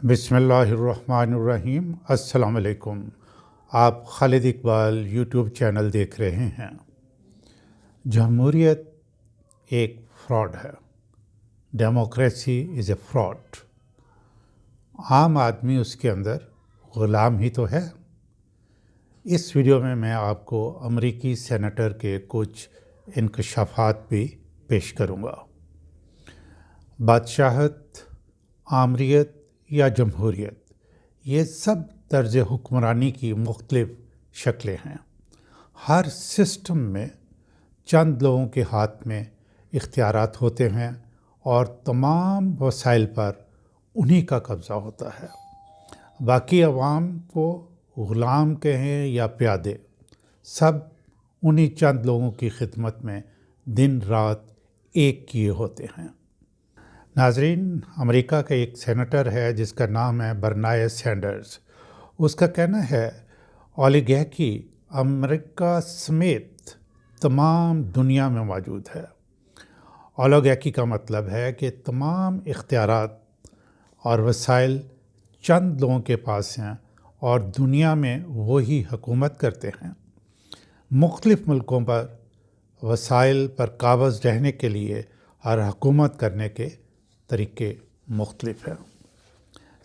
بسم اللہ الرحمن الرحیم۔ السلام علیکم۔ آپ خالد اقبال یوٹیوب چینل دیکھ رہے ہیں۔ جمہوریت ایک فراڈ ہے۔ Democracy is a fraud. عام آدمی اس کے اندر غلام ہی تو ہے۔ اس ویڈیو میں میں آپ کو امریکی سینیٹر کے کچھ انکشافات بھی پیش کروں گا۔ بادشاہت، آمریت یا جمہوریت، یہ سب طرز حکمرانی کی مختلف شکلیں ہیں۔ ہر سسٹم میں چند لوگوں کے ہاتھ میں اختیارات ہوتے ہیں اور تمام وسائل پر انہی کا قبضہ ہوتا ہے۔ باقی عوام کو غلام کہیں یا پیادے، سب انہی چند لوگوں کی خدمت میں دن رات ایک کیے ہوتے ہیں۔ ناظرین، امریکہ کا ایک سینیٹر ہے جس کا نام ہے برنائے سینڈرز۔ اس کا کہنا ہے اولیگارکی امریکہ سمیت تمام دنیا میں موجود ہے۔ اولیگارکی کا مطلب ہے کہ تمام اختیارات اور وسائل چند لوگوں کے پاس ہیں اور دنیا میں وہی حکومت کرتے ہیں۔ مختلف ملکوں پر وسائل پر قابض رہنے کے لیے اور حکومت کرنے کے طریقے مختلف ہیں۔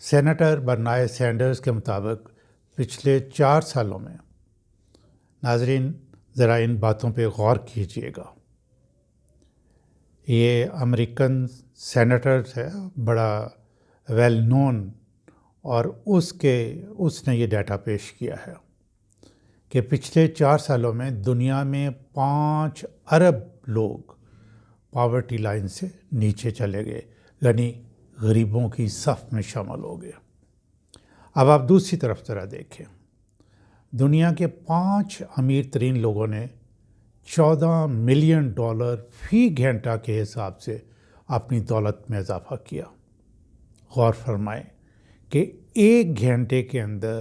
سینیٹر برنائے سینڈرز کے مطابق پچھلے 4 سالوں میں، ناظرین ذرا ان باتوں پہ غور کیجئے گا۔ یہ امریکن سینیٹر ہے، بڑا ویل نون، اور اس نے یہ ڈیٹا پیش کیا ہے کہ پچھلے 4 سالوں میں دنیا میں 5 ارب لوگ پاورٹی لائن سے نیچے چلے گئے، یعنی غریبوں کی صف میں شامل ہو گئے۔ اب آپ دوسری طرف ذرا دیکھیں، دنیا کے 5 امیر ترین لوگوں نے $14 ملین فی گھنٹہ کے حساب سے اپنی دولت میں اضافہ کیا۔ غور فرمائیں کہ ایک گھنٹے کے اندر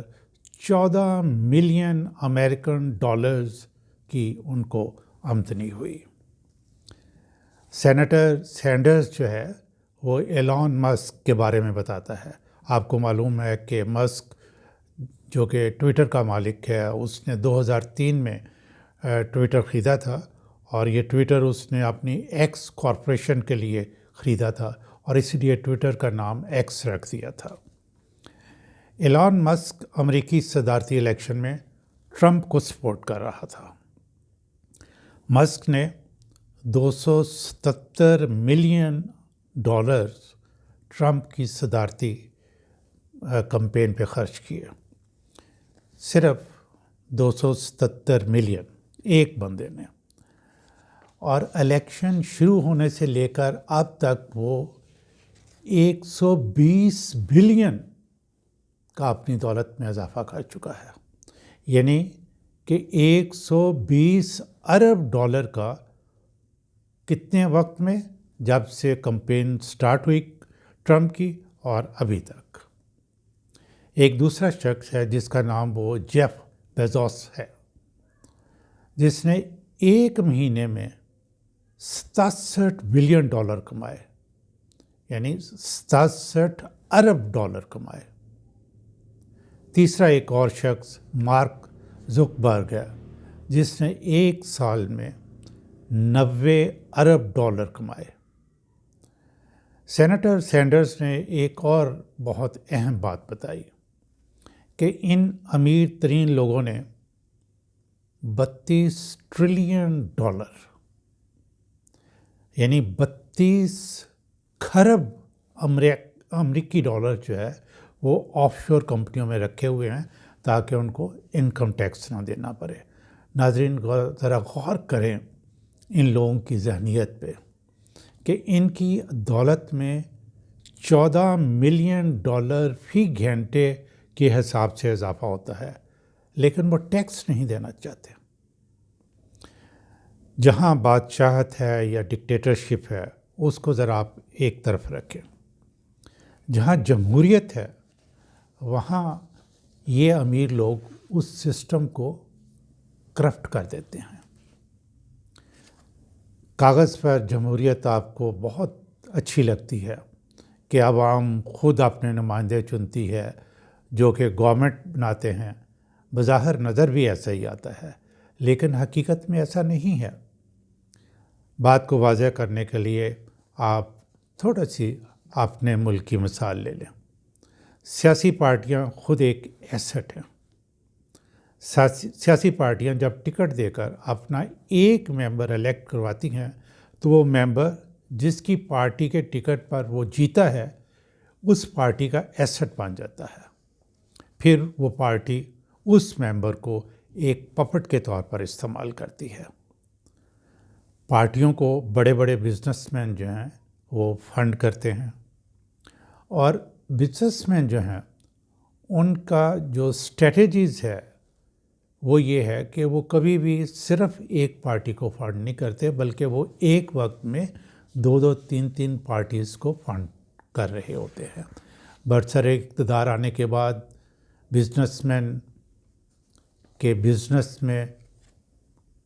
14 ملین امریکن ڈالرز کی ان کو آمدنی ہوئی۔ سینیٹر سینڈرز جو ہے وہ ایلان مسک کے بارے میں بتاتا ہے۔ آپ کو معلوم ہے کہ مسک جو کہ ٹویٹر کا مالک ہے، اس نے 2003 میں ٹویٹر خریدا تھا، اور یہ ٹویٹر اس نے اپنی ایکس کارپوریشن کے لیے خریدا تھا، اور اسی لیے ٹویٹر کا نام ایکس رکھ دیا تھا۔ ایلان مسک امریکی صدارتی الیکشن میں ٹرمپ کو سپورٹ کر رہا تھا۔ مسک نے $277 ملین ٹرمپ کی صدارتی کمپین پہ خرچ کیے۔ صرف 277 ملین ایک بندے نے، اور الیکشن شروع ہونے سے لے کر اب تک وہ 120 بلین کا اپنی دولت میں اضافہ کر چکا ہے، یعنی کہ 120 ارب ڈالر کا کتنے وقت میں، جب سے کمپین سٹارٹ ہوئی ٹرمپ کی اور ابھی تک۔ ایک دوسرا شخص ہے جس کا نام وہ جیف بیزوس ہے، جس نے ایک مہینے میں $67 بلین کمائے، یعنی 67 ارب ڈالر کمائے۔ تیسرا ایک اور شخص مارک زکربرگ ہے، جس نے ایک سال میں 90 ارب ڈالر کمائے۔ سینیٹر سینڈرز نے ایک اور بہت اہم بات بتائی کہ ان امیر ترین لوگوں نے $32 ٹریلین، یعنی 32 کھرب امریکی ڈالر جو ہے وہ آف شور کمپنیوں میں رکھے ہوئے ہیں تاکہ ان کو انکم ٹیکس نہ دینا پڑے۔ ناظرین ذرا غور کریں ان لوگوں کی ذہنیت پہ کہ ان کی دولت میں $14 ملین فی گھنٹے کے حساب سے اضافہ ہوتا ہے، لیکن وہ ٹیکس نہیں دینا چاہتے۔ جہاں بادشاہت ہے یا ڈکٹیٹرشپ ہے، اس کو ذرا آپ ایک طرف رکھیں۔ جہاں جمہوریت ہے، وہاں یہ امیر لوگ اس سسٹم کو کرپٹ کر دیتے ہیں۔ کاغذ پر جمہوریت آپ کو بہت اچھی لگتی ہے کہ عوام خود اپنے نمائندے چنتی ہے جو کہ گورنمنٹ بناتے ہیں، بظاہر نظر بھی ایسا ہی آتا ہے، لیکن حقیقت میں ایسا نہیں ہے۔ بات کو واضح کرنے کے لیے آپ تھوڑا سی اپنے ملک کی مثال لے لیں۔ سیاسی پارٹیاں خود ایک ایسٹ ہیں۔ سیاسی پارٹیاں جب ٹکٹ دے کر اپنا ایک ممبر الیکٹ کرواتی ہیں تو وہ ممبر جس کی پارٹی کے ٹکٹ پر وہ جیتا ہے اس پارٹی کا ایسٹ بن جاتا ہے۔ پھر وہ پارٹی اس ممبر کو ایک پپٹ کے طور پر استعمال کرتی ہے۔ پارٹیوں کو بڑے بڑے بزنس مین جو ہیں وہ فنڈ کرتے ہیں، اور بزنس مین جو ہیں ان کا جو اسٹریٹجیز ہے وہ یہ ہے کہ وہ کبھی بھی صرف ایک پارٹی کو فنڈ نہیں کرتے، بلکہ وہ ایک وقت میں دو تین پارٹیز کو فنڈ کر رہے ہوتے ہیں۔ برسر اقتدار آنے کے بعد بزنس مین کے بزنس میں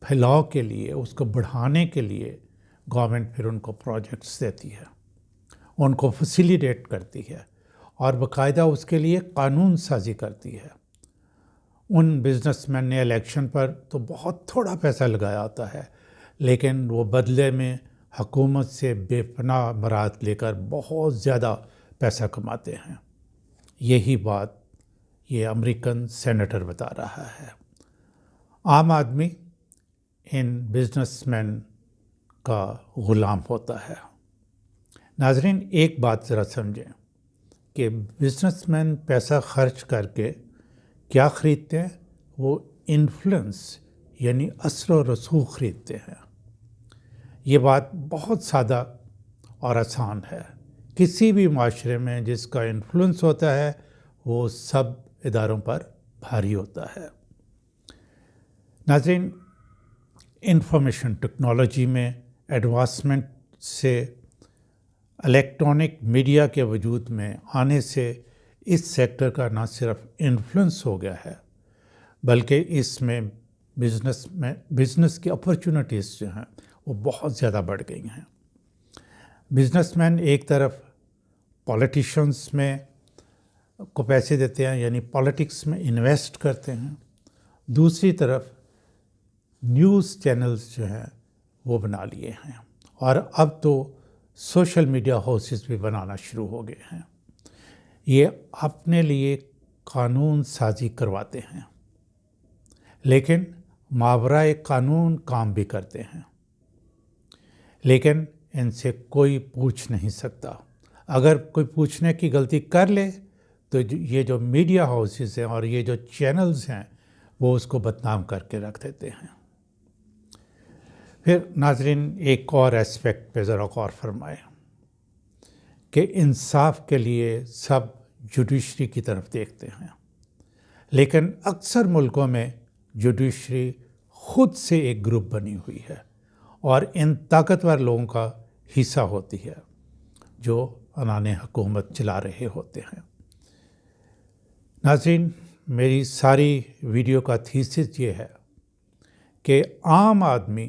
پھیلاؤ کے لیے، اس کو بڑھانے کے لیے گورنمنٹ پھر ان کو پروجیکٹس دیتی ہے، ان کو فیسیلیٹیٹ کرتی ہے، اور باقاعدہ اس کے لیے قانون سازی کرتی ہے۔ ان بزنس مین نے الیکشن پر تو بہت تھوڑا پیسہ لگایا ہوتا ہے، لیکن وہ بدلے میں حکومت سے بے پناہ برات لے کر بہت زیادہ پیسہ کماتے ہیں۔ یہی بات یہ امریکن سینیٹر بتا رہا ہے۔ عام آدمی ان بزنس مین کا غلام ہوتا ہے۔ ناظرین، ایک بات ذرا سمجھیں کہ بزنس مین پیسہ خرچ کر کے کیا خریدتے ہیں؟ وہ انفلوئنس یعنی اثر و رسوخ خریدتے ہیں۔ یہ بات بہت سادہ اور آسان ہے۔ کسی بھی معاشرے میں جس کا انفلوئنس ہوتا ہے وہ سب اداروں پر بھاری ہوتا ہے۔ ناظرین، انفارمیشن ٹیکنالوجی میں ایڈوانسمنٹ سے، الیکٹرانک میڈیا کے وجود میں آنے سے اس سیکٹر کا نہ صرف انفلوئنس ہو گیا ہے، بلکہ اس میں بزنس کی اپرچونٹیز جو ہیں وہ بہت زیادہ بڑھ گئی ہیں۔ بزنس مین ایک طرف پولیٹیشنز میں کو پیسے دیتے ہیں، یعنی پالیٹکس میں انویسٹ کرتے ہیں، دوسری طرف نیوز چینلز جو ہیں وہ بنا لیے ہیں، اور اب تو سوشل میڈیا ہاؤسز بھی بنانا شروع ہو گئے ہیں۔ یہ اپنے لیے قانون سازی کرواتے ہیں، لیکن ماورائے قانون کام بھی کرتے ہیں، لیکن ان سے کوئی پوچھ نہیں سکتا۔ اگر کوئی پوچھنے کی غلطی کر لے تو یہ جو میڈیا ہاؤسز ہیں اور یہ جو چینلز ہیں وہ اس کو بدنام کر کے رکھ دیتے ہیں۔ پھر ناظرین، ایک اور ایسپیکٹ پہ ذرا غور فرمائیں کہ انصاف کے لیے سب جوڈیشری کی طرف دیکھتے ہیں، لیکن اکثر ملکوں میں جوڈیشری خود سے ایک گروپ بنی ہوئی ہے اور ان طاقتور لوگوں کا حصہ ہوتی ہے جو انان حکومت چلا رہے ہوتے ہیں۔ ناظرین، میری ساری ویڈیو کا تھیسس یہ ہے کہ عام آدمی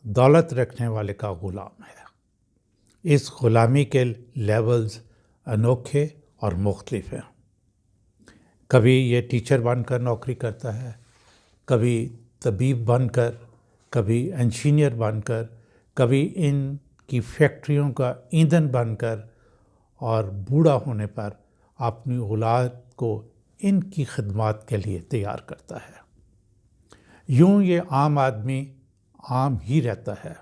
دولت رکھنے والے کا غلام ہے۔ اس غلامی کے لیولز انوکھے اور مختلف ہیں۔ کبھی یہ ٹیچر بن کر نوکری کرتا ہے، کبھی طبیب بن کر، کبھی انجینئر بن کر، کبھی ان کی فیکٹریوں کا ایندھن بن کر، اور بوڑھا ہونے پر اپنی اولاد کو ان کی خدمات کے لیے تیار کرتا ہے۔ یوں یہ عام آدمی عام ہی رہتا ہے،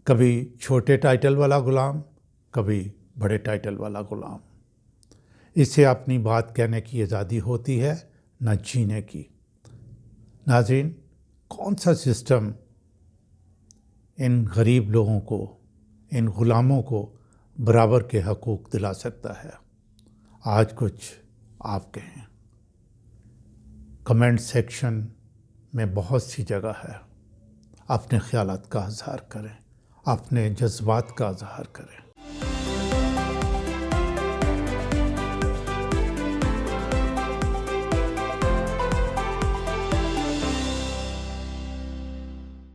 کبھی چھوٹے ٹائٹل والا غلام، کبھی بڑے ٹائٹل والا غلام۔ اسے اپنی بات کہنے کی آزادی ہوتی ہے، نہ جینے کی۔ ناظرین، کون سا سسٹم ان غریب لوگوں کو، ان غلاموں کو برابر کے حقوق دلا سکتا ہے؟ آج کچھ آپ کہیں۔ کمنٹ سیکشن میں بہت سی جگہ ہے، اپنے خیالات کا اظہار کریں، اپنے جذبات کا اظہار کریں۔